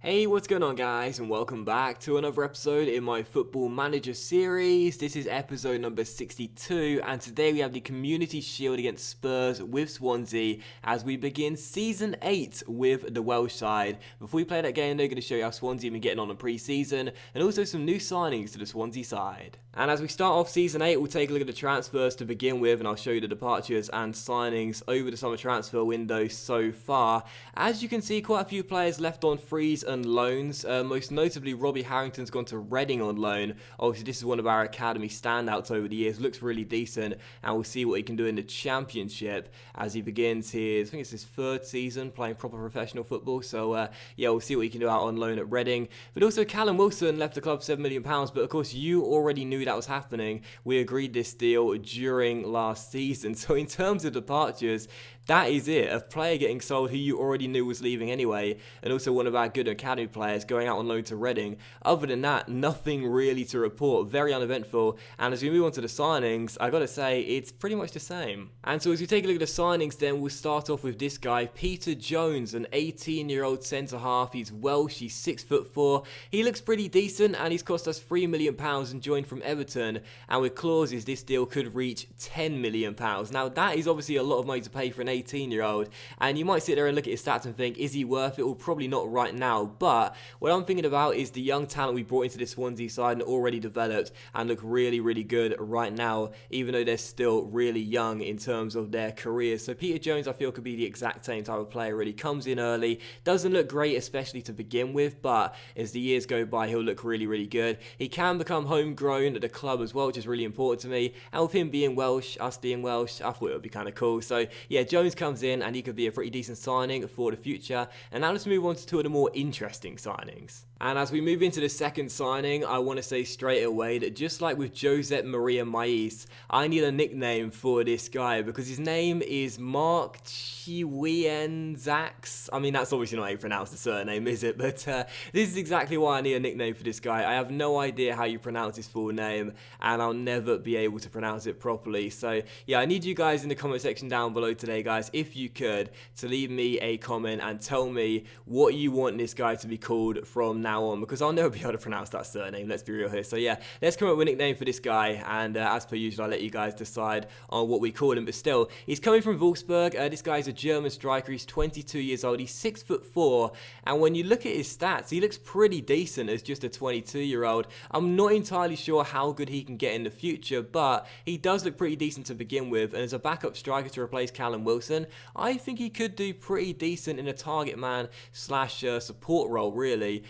Hey, what's going on guys, and welcome back to another episode in my Football Manager series. This is episode number 62, and today we have the Community Shield against Spurs with Swansea as we begin Season 8 with the Welsh side. Before we play that game, they're going to show you how Swansea have been getting on in pre-season, and also some new signings to the Swansea side. And as we start off Season 8, we'll take a look at the transfers to begin with, and I'll show you the departures and signings over the summer transfer window so far. As you can see, quite a few players left on frees and loans. Most notably, Robbie Harrington's gone to Reading on loan. Obviously, this is one of our academy standouts over the years. Looks really decent, and we'll see what he can do in the Championship as he begins his, I think it's his third season playing proper professional football. So, yeah, we'll see what he can do out on loan at Reading. But also, Callum Wilson left the club £7 million, but of course, you already knew that was happening. We agreed this deal during last season. So, in terms of departures, that is it. A player getting sold who you already knew was leaving anyway, and also one of our good academy players going out on loan to Reading. Other than that, nothing really to report. Very uneventful. And as we move on to the signings, I gotta say, it's pretty much the same. And so as we take a look at the signings then, we'll start off with this guy, Peter Jones, an 18-year-old centre-half. He's Welsh, he's 6'4". He looks pretty decent, and he's cost us £3 million and joined from Everton. And with clauses, this deal could reach £10 million. Now, that is obviously a lot of money to pay for an 18-year-old, and you might sit there and look at his stats and think, is he worth it? Well, probably not right now, but what I'm thinking about is the young talent we brought into this Swansea side and already developed and look really, really good right now, even though they're still really young in terms of their careers. So Peter Jones, I feel, could be the exact same type of player. Really comes in early, doesn't look great, especially to begin with, but as the years go by, he'll look really, really good. He can become homegrown at the club as well, which is really important to me, and with him being Welsh, us being Welsh, I thought it would be kind of cool. So yeah, Jones comes in and he could be a pretty decent signing for the future. And now let's move on to two of the more interesting signings. And as we move into the second signing, I want to say straight away that just like with Josep Maria Mais, I need a nickname for this guy because his name is Mark Chiwenzax. I mean, that's obviously not how you pronounce the surname, is it? But this is exactly why I need a nickname for this guy. I have no idea how you pronounce his full name, and I'll never be able to pronounce it properly. So yeah, I need you guys in the comment section down below today, guys, if you could, to leave me a comment and tell me what you want this guy to be called from now on, because I'll never be able to pronounce that surname, let's be real here. So yeah, let's come up with a nickname for this guy, and as per usual, I'll let you guys decide on what we call him. But still, he's coming from Wolfsburg. This guy's a German striker. He's 22 years old. He's 6'4", and when you look at his stats, he looks pretty decent as just a 22-year-old. I'm not entirely sure how good he can get in the future, but he does look pretty decent to begin with, and as a backup striker to replace Callum Wilson, I think he could do pretty decent in a target man slash support role, really,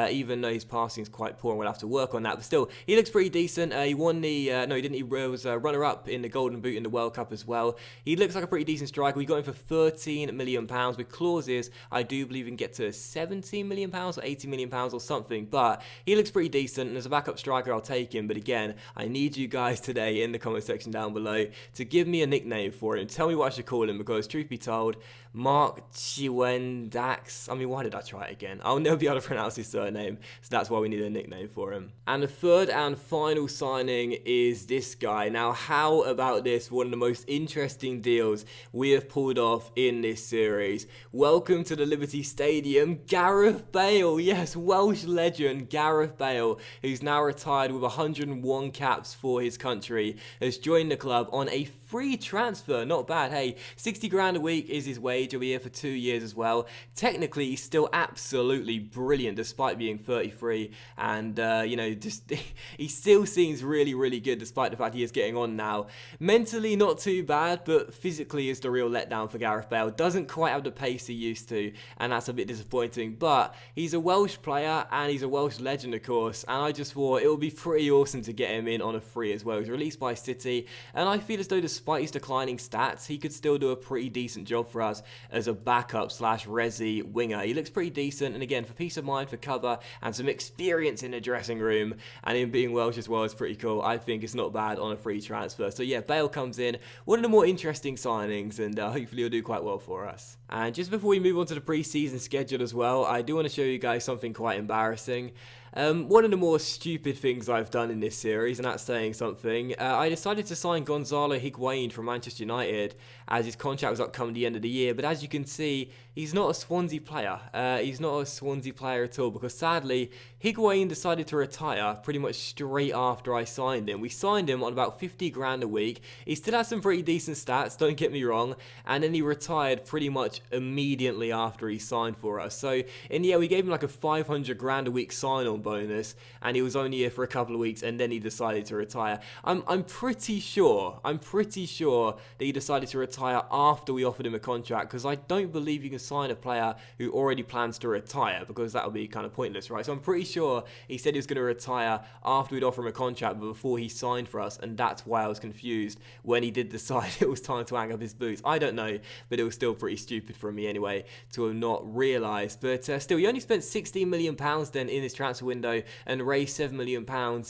even though his passing is quite poor and we'll have to work on that. But still, he looks pretty decent. He won the, no he didn't, he was runner-up in the Golden Boot in the World Cup as well. He looks like a pretty decent striker. We got him for £13 million. With clauses, I do believe we can get to £17 million or £80 million or something, but he looks pretty decent, and as a backup striker, I'll take him. But again, I need you guys today in the comment section down below to give me a nickname for him. Tell me what I should call him, because truth be told, Mark Chiwendax, I mean, why did I try it again? I'll never be able to pronounce his surname, so that's why we need a nickname for him. And the third and final signing is this guy. Now, how about this? One of the most interesting deals we have pulled off in this series. Welcome to the Liberty Stadium, Gareth Bale. Yes, Welsh legend Gareth Bale, who's now retired with 101 caps for his country, has joined the club on a free transfer. Not bad. Hey, 60 grand a week is his wage. He'll be here for 2 years as well. Technically, he's still absolutely brilliant despite being 33, and you know, just he still seems really, really good despite the fact he is getting on now. Mentally, not too bad, but physically is the real letdown for Gareth Bale. Doesn't quite have the pace he used to, and that's a bit disappointing. But he's a Welsh player, and he's a Welsh legend, of course, and I just thought it would be pretty awesome to get him in on a free as well. He's released by City, and I feel as though despite his declining stats, he could still do a pretty decent job for us as a backup slash resi winger. He looks pretty decent, and again, for peace of mind, for cover, and some experience in the dressing room, and him being Welsh as well is pretty cool. I think it's not bad on a free transfer. So yeah, Bale comes in, one of the more interesting signings, and hopefully he'll do quite well for us. And just before we move on to the preseason schedule as well, I do want to show you guys something quite embarrassing. One of the more stupid things I've done in this series, and that's saying something, I decided to sign Gonzalo Higuain from Manchester United as his contract was upcoming the end of the year. But as you can see, he's not a Swansea player. He's not a Swansea player at all, because sadly, Higuain decided to retire pretty much straight after I signed him. We signed him on about 50 grand a week. He still has some pretty decent stats, don't get me wrong, and then he retired pretty much immediately after he signed for us. So in the end, we gave him like a 500 grand a week sign-on bonus, and he was only here for a couple of weeks, and then he decided to retire. I'm pretty sure that he decided to retire after we offered him a contract, because I don't believe you can sign a player who already plans to retire, because that would be kind of pointless, right? So I'm pretty sure he said he was going to retire after we'd offer him a contract, but before he signed for us, and that's why I was confused when he did decide it was time to hang up his boots. I don't know, but it was still pretty stupid from me anyway to have not realised. But still, he only spent £16 million then in his transfer window and raised £7 million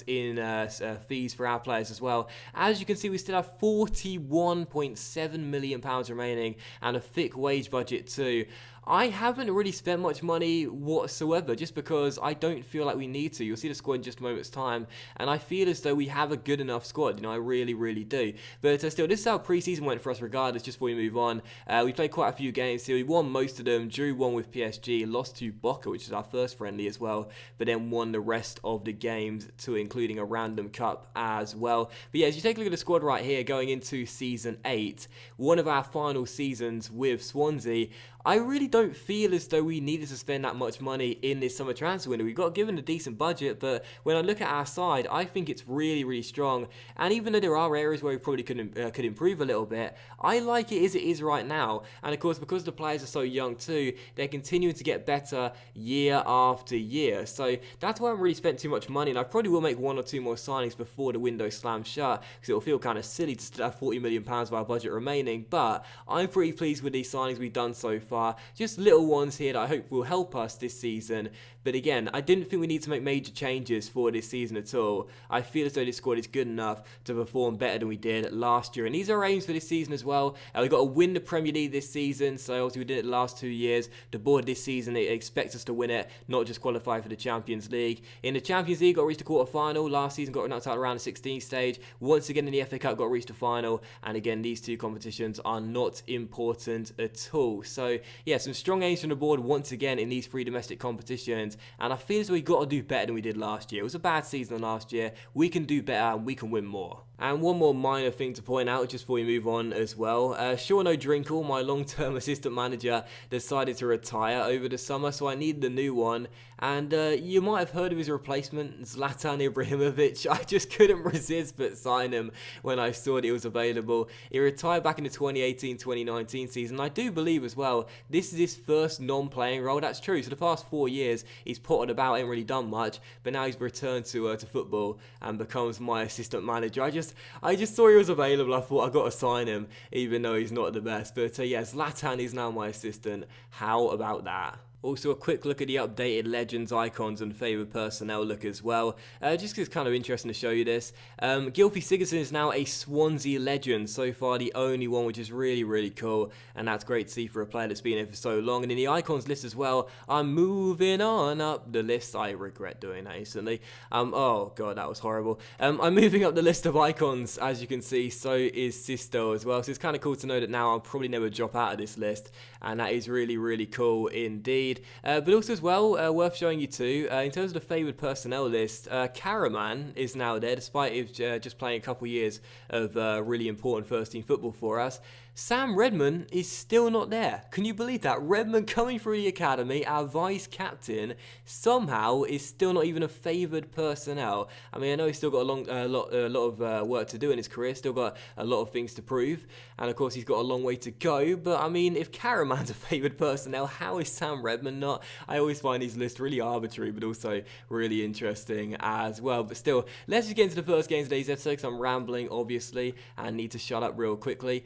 in fees for our players as well. As you can see, we still have £41.7 million remaining and a thick wage budget too. I haven't really spent much money whatsoever, just because I don't feel like we need to. You'll see the squad in just a moment's time, and I feel as though we have a good enough squad. You know, I really, really do. But still, this is how pre-season went for us regardless, just before we move on. We played quite a few games here. We won most of them, drew one with PSG, lost to Boca, which is our first friendly as well, but then won the rest of the games, to including a random cup as well. But yeah, as you take a look at the squad right here, going into Season 8, one of our final seasons with Swansea, I really don't feel as though we needed to spend that much money in this summer transfer window. We got given a decent budget, but when I look at our side, I think it's really, really strong. And even though there are areas where we probably could improve a little bit, I like it as it is right now. And of course, because the players are so young too, they're continuing to get better year after year. So that's why I haven't really spent too much money. And I probably will make one or two more signings before the window slams shut, because it'll feel kind of silly to still have £40 million of our budget remaining. But I'm pretty pleased with these signings we've done so far. Just little ones here that I hope will help us this season. But again, I didn't think we need to make major changes for this season at all. I feel as though this squad is good enough to perform better than we did last year. And these are our aims for this season as well. We've got to win the Premier League this season. So obviously we did it the last 2 years. The board this season, they expect us to win it, not just qualify for the Champions League. In the Champions League, got to reach the quarter-final. Last season, got knocked out around the 16th stage. Once again in the FA Cup, got to reach the final. And again, these two competitions are not important at all. So yeah, some strong aims from the board once again in these 3 domestic competitions. And I feel as though we got to do better than we did last year. It was a bad season last year. We can do better and we can win more. And one more minor thing to point out just before we move on as well. Sean O'Drinkle, my long-term assistant manager, decided to retire over the summer, so I needed a new one. And you might have heard of his replacement, Zlatan Ibrahimovic. I just couldn't resist but sign him when I saw that he was available. He retired back in the 2018-2019 season. I do believe as well, this is his first non-playing role. That's true. So the past 4 years, he's potted about, ain't really done much, but now he's returned to football and becomes my assistant manager. I just saw he was available. I thought I got to sign him, even though he's not the best. But yeah, Zlatan is now my assistant. How about that? Also, a quick look at the updated Legends, Icons and Favoured Personnel look as well. Just because it's kind of interesting to show you this. Gylfi Sigurdsson is now a Swansea legend. So far, the only one, which is really, really cool. And that's great to see for a player that's been here for so long. And in the Icons list as well, I'm moving on up the list. I regret doing that instantly. Oh, God, that was horrible. I'm moving up the list of Icons, as you can see. So is Sisto as well. So it's kind of cool to know that now I'll probably never drop out of this list. And that is really, really cool indeed. But also as well, worth showing you too, in terms of the favoured personnel list, Karaman is now there, despite it just playing a couple years of really important first-team football for us. Sam Redmond is still not there. Can you believe that? Redmond coming through the academy, our vice-captain, somehow is still not even a favoured personnel. I mean, I know he's still got a lot of work to do in his career, still got a lot of things to prove, and of course he's got a long way to go, but I mean, if Karaman's a favoured personnel, how is Sam Redmond not? I always find these lists really arbitrary, but also really interesting as well. But still, let's just get into the first games of today's episode, because I'm rambling, obviously, and need to shut up real quickly.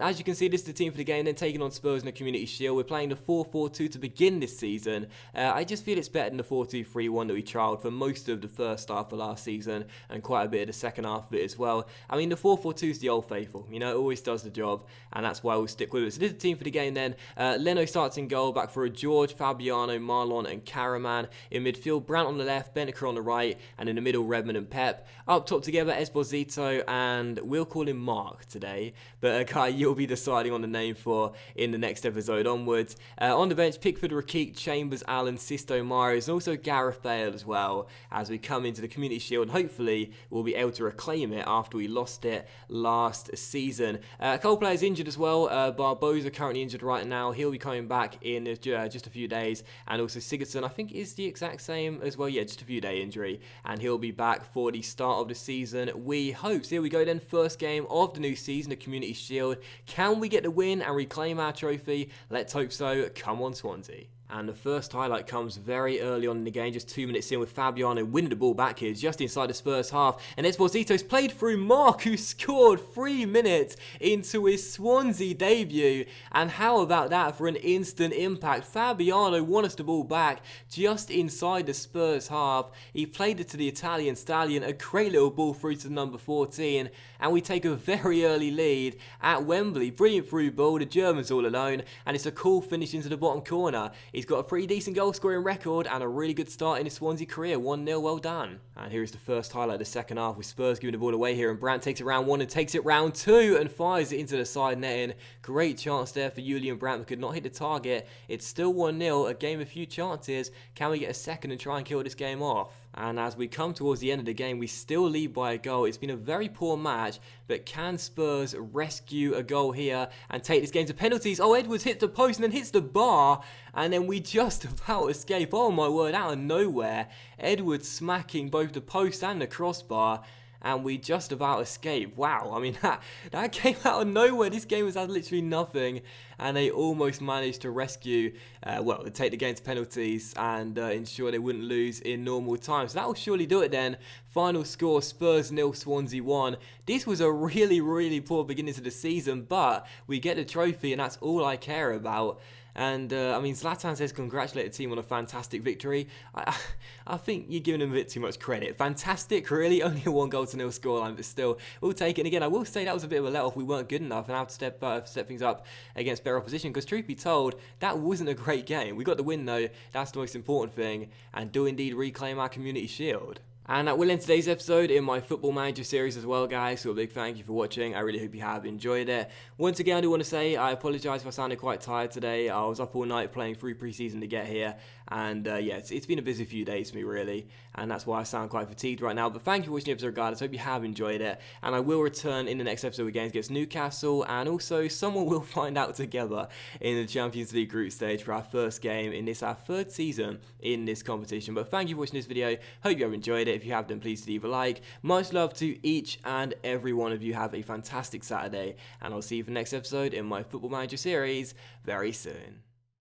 as you can see, this is the team for the game, then taking on Spurs in the Community Shield. We're playing the 4-4-2 to begin this season. I just feel it's better than the 4-2-3-1 that we trialled for most of the first half of last season and quite a bit of the second half of it as well. I mean, the 4-4-2 is the old faithful, you know, it always does the job, and that's why we'll stick with it. So this is the team for the game then. Leno starts in goal, back for a George, Fabiano, Marlon and Karaman. In midfield, Brandt on the left, Bentaker on the right, and in the middle, Redmond and Pep. Up top together, Esposito, and we'll call him Mark today, but a guy you'll be deciding on the name for in the next episode onwards. On the bench, Pickford, Rakik, Chambers, Allen, Sisto, Mahrez, and also Gareth Bale as well, as we come into the Community Shield, and hopefully we'll be able to reclaim it after we lost it last season. A couple players injured as well. Barbosa currently injured right now. He'll be coming back in just a few days, and also Sigurdsson, I think, is the exact same as well. Yeah, just a few day injury, and he'll be back for the start of the season, we hope. So here we go then, first game of the new season, the Community Shield. Can we get the win and reclaim our trophy? Let's hope so. Come on, Swansea. And the first highlight comes very early on in the game, just 2 minutes in, with Fabiano winning the ball back here just inside the Spurs half. And Esposito's played through Mark, who scored 3 minutes into his Swansea debut. And how about that for an instant impact? Fabiano won us the ball back just inside the Spurs half. He played it to the Italian stallion, a great little ball through to number 14. And we take a very early lead at Wembley. Brilliant through ball, the Germans all alone. And it's a cool finish into the bottom corner. He's got a pretty decent goal scoring record and a really good start in his Swansea career. 1-0, well done. And here's the first highlight of the second half, with Spurs giving the ball away here, and Brandt takes it round 1 and takes it round 2 and fires it into the side netting. Great chance there for Julian Brandt, but could not hit the target. It's still 1-0, a game of few chances. Can we get a second and try and kill this game off? And as we come towards the end of the game, we still lead by a goal. It's been a very poor match, but can Spurs rescue a goal here and take this game to penalties? Oh, Edwards hits the post and then hits the bar, and then we just about escape. Oh my word, out of nowhere, Edwards smacking both the post and the crossbar, and we just about escape. Wow, I mean, that came out of nowhere. This game has had literally nothing, and they almost managed to rescue, to take the game to penalties and ensure they wouldn't lose in normal time. So that will surely do it then. Final score, Spurs 0, Swansea 1. This was a really, really poor beginning to the season, but we get the trophy, and that's all I care about. And, I mean, Zlatan says congratulate the team on a fantastic victory. I think you're giving them a bit too much credit. Fantastic, really? Only a 1-0 scoreline, but still, we'll take it. And again, I will say that was a bit of a let-off. We weren't good enough and have to step things up against better opposition, because truth be told, that wasn't a great game. We got the win, though. That's the most important thing, and do indeed reclaim our Community Shield. And that will end today's episode in my Football Manager series as well, guys. So a big thank you for watching. I really hope you have enjoyed it. Once again, I do want to say I apologise if I sounded quite tired today. I was up all night playing through pre-season to get here. And yeah, it's been a busy few days for me, really. And that's why I sound quite fatigued right now. But thank you for watching the episode, regardless. I hope you have enjoyed it. And I will return in the next episode with games against Newcastle. And also, someone will find out together in the Champions League group stage for our first game in this, our third season in this competition. But thank you for watching this video. Hope you have enjoyed it. If you have, then please leave a like. Much love to each and every one of you. Have a fantastic Saturday. And I'll see you for the next episode in my Football Manager series very soon.